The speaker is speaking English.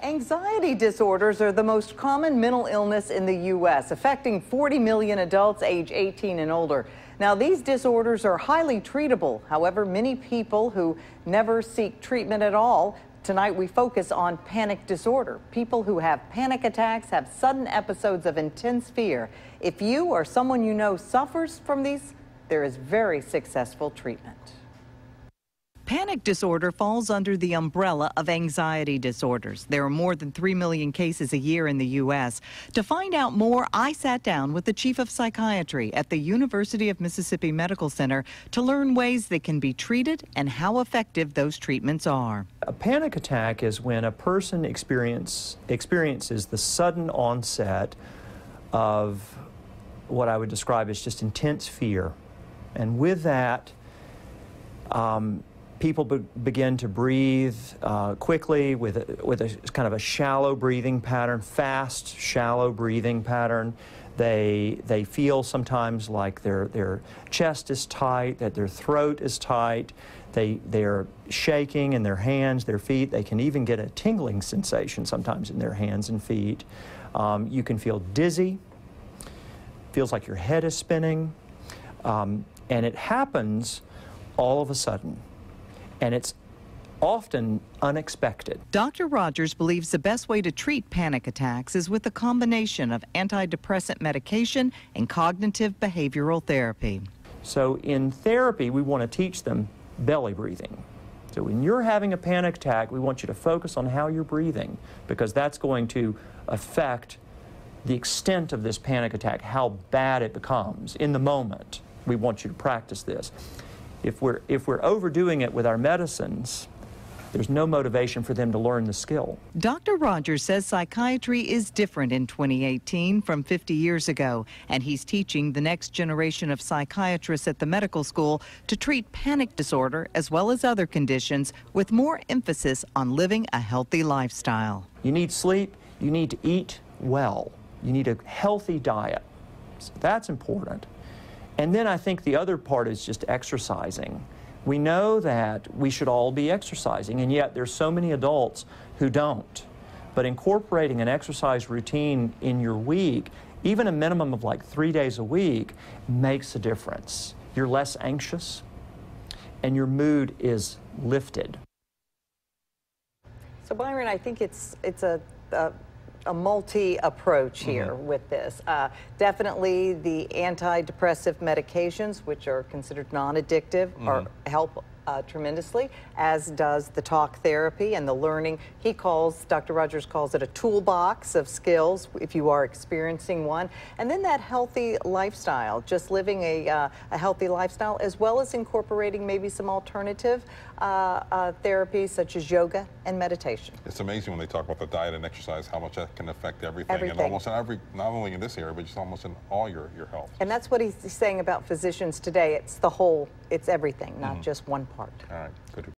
Anxiety disorders are the most common mental illness in the U.S., affecting 40 million adults age 18 and older. Now, these disorders are highly treatable. However, many people who never seek treatment at all. Tonight, we focus on panic disorder. People who have panic attacks have sudden episodes of intense fear. If you or someone you know suffers from these, there is very successful treatment. Panic disorder falls under the umbrella of anxiety disorders. There are more than 3 million cases a year in the U.S. To find out more, I sat down with the chief of psychiatry at the University of Mississippi Medical Center to learn ways they can be treated and how effective those treatments are. A panic attack is when a person experiences the sudden onset of what I would describe as just intense fear. And with that, people begin to breathe quickly with a kind of a shallow breathing pattern, fast, shallow breathing pattern. They feel sometimes like their chest is tight, that their throat is tight. They're shaking in their hands, their feet. They can even get a tingling sensation sometimes in their hands and feet. You can feel dizzy, feels like your head is spinning, and it happens all of a sudden. And it's often unexpected. Dr. Rogers believes the best way to treat panic attacks is with a combination of antidepressant medication and cognitive behavioral therapy. So in therapy, we want to teach them belly breathing. So when you're having a panic attack, we want you to focus on how you're breathing, because that's going to affect the extent of this panic attack, how bad it becomes in the moment. We want you to practice this. If we're overdoing it with our medicines, there's no motivation for them to learn the skill. Dr. Rogers says psychiatry is different in 2018 from 50 years ago, and he's teaching the next generation of psychiatrists at the medical school to treat panic disorder as well as other conditions with more emphasis on living a healthy lifestyle. You need sleep, you need to eat well, you need a healthy diet. So that's important. And then I think the other part is just exercising. We know that we should all be exercising, and yet there's so many adults who don't. But incorporating an exercise routine in your week, even a minimum of like 3 days a week, makes a difference. You're less anxious, and your mood is lifted. So Byron, I think it's a multi-approach here with this. Definitely the antidepressive medications, which are considered non-addictive, help tremendously, as does the talk therapy and the learning. Dr. Rogers calls it a toolbox of skills if you are experiencing one. And then that healthy lifestyle, just living a healthy lifestyle, as well as incorporating maybe some alternative therapies such as yoga and meditation. It's amazing when they talk about the diet and exercise, how much that can affect everything. And almost in not only in this area, but just almost in all your health. And that's what he's saying about physicians today. It's the whole, it's everything, not just one part. All right, good.